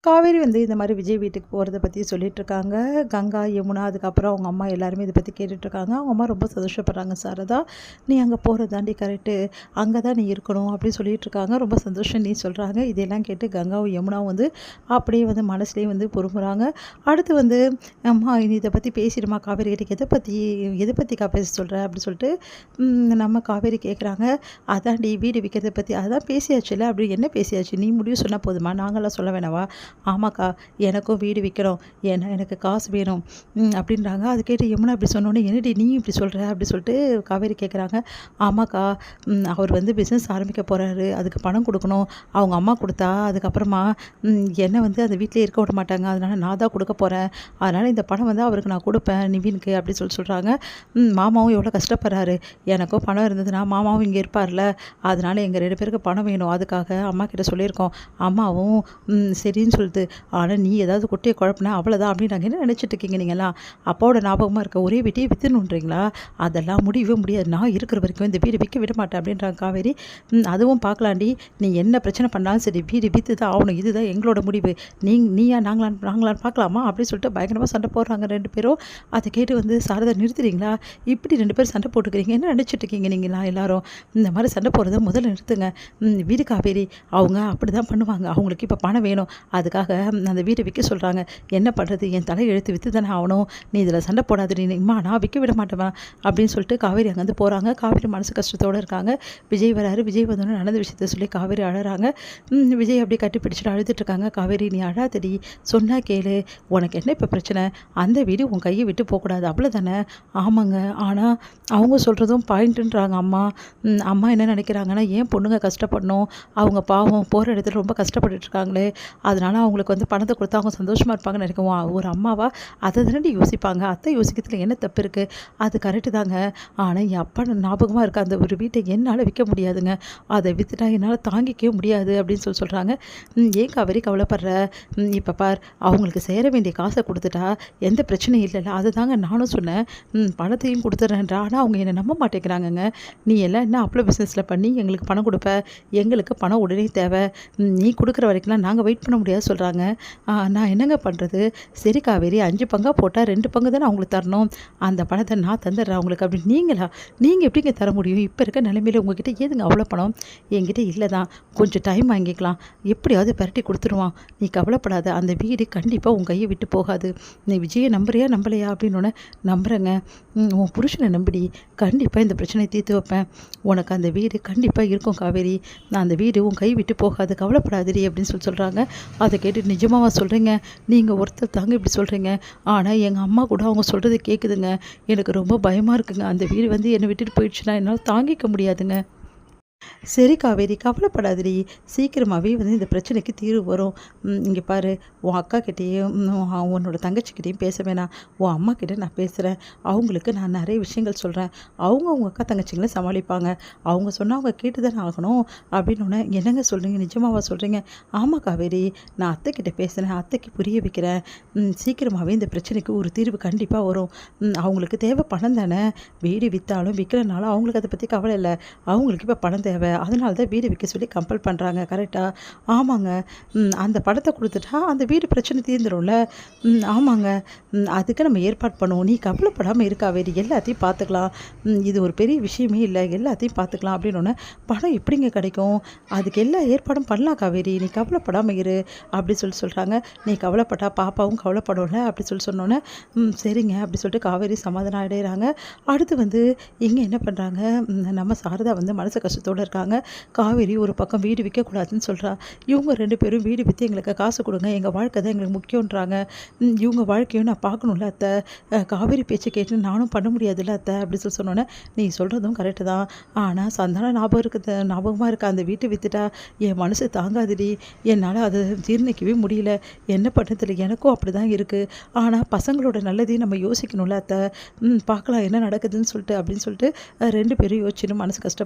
காவேரி வந்து இந்த மாதிரி விஜய் வீட்டுக்கு போகிறத பற்றி சொல்லிகிட்ருக்காங்க. கங்கா, யமுனா அதுக்கப்புறம் அவங்க அம்மா எல்லாருமே இதை பற்றி கேட்டுட்ருக்காங்க. அவங்க அம்மா ரொம்ப சந்தோஷப்படுறாங்க. சாரதா, நீ அங்கே போகிறது தாண்டி கரெக்டு, அங்கே தான் நீ இருக்கணும் அப்படின்னு சொல்லிகிட்ருக்காங்க. ரொம்ப சந்தோஷம் நீ சொல்கிறாங்க. இதெல்லாம் கேட்டு கங்காவும் யமுனாவும் வந்து அப்படியே வந்து மனசுலேயே வந்து பொறுமுறாங்க. அடுத்து வந்து அம்மா நீ இதை பற்றி பேசிடுமா காவேரி கிட்ட, எதை பற்றிக்கா பேச சொல்கிற அப்படின்னு சொல்லிட்டு நம்ம காவேரி கேட்குறாங்க. அதான்டி வீடு விற்கிறத பற்றி, அதான் பேசியாச்சுல்ல, அப்படி என்ன பேசியாச்சு, நீ முடிவு சொன்னால் போதுமா, நாங்களாம் சொல்ல வேணாவா? ஆமாக்கா, எனக்கும் வீடு விற்கணும், ஏன்னா எனக்கு காசு வேணும் அப்படின்றாங்க. அது கேட்டு யமுனா இப்படி சொன்னோன்னே, என்னடி நீ இப்படி சொல்கிற அப்படி சொல்லிட்டு காவேரி கேட்குறாங்க. ஆமாக்கா, அவர் வந்து பிஸ்னஸ் ஆரம்பிக்க போகிறாரு, அதுக்கு பணம் கொடுக்கணும். அவங்க அம்மா கொடுத்தா அதுக்கப்புறமா என்னை வந்து அந்த வீட்டிலே இருக்க விட மாட்டாங்க, அதனால் நான் தான் கொடுக்க போகிறேன். அதனால் இந்த பணம் வந்து அவருக்கு நான் கொடுப்பேன், நிவினுக்கு அப்படி சொல்கிறாங்க. மாமாவும் எவ்வளோ கஷ்டப்படுறாரு, எனக்கும் பணம் இருந்ததுன்னா மாமாவும் இங்கே இருப்பார்ல, அதனால் எங்கள் 2 பேருக்கு பணம் வேணும், அதுக்காக அம்மா கிட்ட சொல்லியிருக்கோம். அம்மாவும் சரின்னு சொல்லுது. ஆனால் நீ ஏதாவது குட்டையை குழப்பினா அவ்வளோதான் அப்படின்னு நாங்கள் என்ன நினச்சிட்டு இருக்கீங்க நீங்களாம்? அப்பாவோட ஞாபகமாக இருக்க ஒரே வீட்டையே விற்றுணுன்றீங்களா? அதெல்லாம் முடியவே முடியாது, நான் இருக்கிற வரைக்கும் இந்த வீடு விற்க விட மாட்டேன் அப்படின்றாங்க காவேரி. அதுவும் பார்க்கலாண்டி, நீ என்ன பிரச்சனை பண்ணாலும் சரி வீடு விற்று தான் ஆகணும், இதுதான் எங்களோட முடிவு, நீயா நாங்களான்னு பார்க்கலாமா அப்படின்னு சொல்லிட்டு பயங்கரமாக சண்டை போடுறாங்க 2 பேரும். அதை கேட்டு வந்து சாரதா, நிறுத்துறீங்களா? இப்படி 2 பேரும் சண்டை போட்டுக்கிறீங்க, என்ன நினச்சிட்டு இருக்கீங்க நீங்களா எல்லாரும்? இந்த மாதிரி சண்டை போடுறத முதல்ல நிறுத்துங்க. வீடு காவேரி, அவங்க அப்படி தான் பண்ணுவாங்க, அவங்களுக்கு இப்போ பணம் வேணும், அதுக்காக அந்த வீட்டை விற்க சொல்கிறாங்க. என்ன பண்ணுறது, என் தலை எழுத்து விற்று தானே ஆகணும், நீ இதில் சண்டை போடாது, நீ இம்மா நான் விற்க விட மாட்டேன் அப்படின்னு சொல்லிட்டு காவேரி அங்கேருந்து போகிறாங்க. காவேரி மனசு கஷ்டத்தோடு இருக்காங்க. விஜய் வராரு. விஜய் வந்தோன்னு நடந்த விஷயத்த சொல்லி காவேரி அழறாங்க. விஜய் அப்படியே கட்டி பிடிச்சிட்டு அழுதுட்டுருக்காங்க. காவேரி, நீ அழாதடி, சொன்னா கேளு, உனக்கு என்ன இப்போ பிரச்சனை, அந்த வீடு உன் கையை விட்டு போகக்கூடாது அவ்வளோதானே? ஆமாங்க, ஆனால் அவங்க சொல்கிறதும் பாயிண்ட்டுன்றாங்க அம்மா. அம்மா என்ன நினைக்கிறாங்கன்னா, ஏன் பொண்ணுங்க கஷ்டப்படணும், அவங்க பாவம் போகிற இடத்துல ரொம்ப கஷ்டப்பட்டுட்டு இருக்காங்களே, அதனால் அவங்களுக்கு வந்து பணத்தை கொடுத்தா அவங்க சந்தோஷமாக இருப்பாங்கன்னு நினைக்குவோம். ஒரு அம்மாவா அதை தானே யோசிப்பாங்க, அத்தை யோசிக்கிறதுல என்ன தப்பு இருக்குது, அது கரெக்டு தாங்க. ஆனால் என் அப்பா ஞாபகமாக இருக்க அந்த ஒரு வீட்டை என்னால் விற்க முடியாதுங்க, அதை விற்றுட்டா என்னால் தாங்கிக்கவே முடியாது அப்படின்னு சொல்கிறாங்க. ஏன் காவேரி கவலைப்படுற, இப்போ பார், அவங்களுக்கு சேர வேண்டிய காசை கொடுத்துட்டா எந்த பிரச்சனையும் இல்லைல்ல, அதை தாங்க நானும் சொன்னேன், பணத்தையும் கொடுத்துட்றேன்றா. ஆனால் அவங்க என்னை நம்ப மாட்டேங்கிறாங்கங்க. நீ எல்லாம் என்ன அப்பளோ பிஸ்னஸில் பண்ணி எங்களுக்கு பணம் கொடுப்ப, எங்களுக்கு பணம் உடனே தேவை, நீ கொடுக்குற வரைக்கும்லாம் நாங்கள் வெயிட் பண்ண முடியாது சொல்கிறாங்க. நான் என்னங்க பண்ணுறது? சரி காவேரி, 5 பங்காக போட்டால் 2 பங்கு தானே அவங்களுக்கு தரணும், அந்த பணத்தை நான் தந்துடுறேன் அவங்களுக்கு அப்படின்னு. நீங்கள் எப்படிங்க தர முடியும், இப்போ இருக்க நிலைமையில உங்ககிட்ட ஏதுங்க அவ்வளோ பணம்? என்கிட்ட இல்லை தான், கொஞ்சம் டைம் வாங்கிக்கலாம், எப்படியாவது பரட்டி கொடுத்துருவான், நீ கவலைப்படாத, அந்த வீடு கண்டிப்பாக உன் கையை விட்டு போகாது. நீ விஜயை நம்புறியா நம்பலையா அப்படின்னு. நம்புகிறேங்க, உன் புருஷனை நம்பிடி, கண்டிப்பாக இந்த பிரச்சனையை தீர்த்து வைப்பேன், உனக்கு அந்த வீடு கண்டிப்பாக இருக்கும் காவேரி, நான் அந்த வீடு உன் கை விட்டு போகாது, கவலைப்படாதடி அப்படின்னு சொல்கிறாங்க. அதை கேட்டு, நிஜமாவா சொல்கிறீங்க, நீங்கள் ஒருத்தர் தாங்க இப்படி சொல்கிறீங்க, ஆனால் எங்கள் அம்மா கூட அவங்க சொல்கிறது கேட்குதுங்க, எனக்கு ரொம்ப பயமாக இருக்குங்க, அந்த வீடு வந்து என்னை விட்டுட்டு போயிடுச்சுன்னா என்னால் தாங்கிக்க முடியாதுங்க. சரி காவேரி, கவலைப்படாதடி, சீக்கிரமாகவே வந்து இந்த பிரச்சனைக்கு தீர்வு வரும். இங்கே பாரு, உன் அக்கா கிட்டேயும் உன்னோட தங்கச்சிக்கிட்டேயும் பேச வேணாம், உன் அம்மா கிட்டே நான் பேசுகிறேன், அவங்களுக்கு நான் நிறைய விஷயங்கள் சொல்கிறேன், அவங்க அக்கா தங்கச்சிங்களை சமாளிப்பாங்க, அவங்க சொன்னால் அவங்க கேட்டு தானே ஆகணும் அப்படின்னு. என்னங்க சொல்கிறீங்க, நிஜமாவா சொல்கிறீங்க? ஆமாம் காவேரி, நான் அத்தைக்கிட்ட பேசுகிறேன், அத்தைக்கு புரிய வைக்கிறேன், சீக்கிரமாகவே இந்த பிரச்சனைக்கு ஒரு தீர்வு கண்டிப்பாக வரும். அவங்களுக்கு தேவை பணம் தானே, வீடு விற்றாலும் விற்கிறனாலும் அவங்களுக்கு அதை பற்றி கவலை இல்லை, அவங்களுக்கு இப்போ பணம் தேவை, அதனால தான் வீடு விற்க சொல்லி கம்பல் பண்ணுறாங்க. கரெக்டாக? ஆமாங்க, அந்த பணத்தை கொடுத்துட்டா அந்த வீடு பிரச்சனை தீர்ந்துடும்ல. ஆமாங்க, அதுக்கு நம்ம ஏற்பாடு பண்ணுவோம், நீ கவலைப்படாமல் இருக்கா வேறு, எல்லாத்தையும் பார்த்துக்கலாம், இது ஒரு பெரிய விஷயமே இல்லை, எல்லாத்தையும் பார்த்துக்கலாம் அப்படின்னு. பணம் எப்படிங்க கிடைக்கும், அதுக்கு எல்லா ஏற்பாடும் பண்ணலாம் காவேரி, நீ கவலைப்படாமல் இரு அப்படி சொல்கிறாங்க. நீ கவலைப்பட்டா பாப்பாவும் கவலைப்படும்ல அப்படி சொன்னோன்னே, சரிங்க அப்படி சொல்லிட்டு காவேரி சமாதானம் அடைகிறாங்க. அடுத்து வந்து இங்கே என்ன பண்ணுறாங்க, நம்ம சாரதா வந்து மனசு கஷ்டத்தோடு இருக்காங்க. காவேரி ஒரு பக்கம் வீடு விற்கக்கூடாதுன்னு சொல்கிறா, இவங்க 2 பேரும் வீடு விற்று எங்களுக்கு காசு கொடுங்க, எங்கள் வாழ்க்கை தான் எங்களுக்கு முக்கியன்றாங்க, இவங்க வாழ்க்கையும் நான் பார்க்கணும்ல அத்தை, காவேரி பேச்சு கேட்டு நானும் பண்ண முடியாதுல்ல அத்தை அப்படி சொன்னோன்னே, நீ சொல்கிறதும் கரெக்டு தான், ஆனால் சந்தான ஞாபகமாக இருக்க அந்த வீட்டை விற்றுட்டா என் மனசு தாங்காதுடி, என்னால் அதை ஜீர்ணிக்கவே முடியல, என்ன பண்ணுறதில்ல, எனக்கும் அப்படி தான் இருக்குது, ஆனால் பசங்களோட நல்லதையும் நம்ம யோசிக்கணும்ல அத்தை, பார்க்கலாம் என்ன நடக்குதுன்னு சொல்லிட்டு அப்படின்னு சொல்லிட்டு 2 பேரும் யோசிச்சுன்னு மனசு கஷ்டப்படுறாங்க.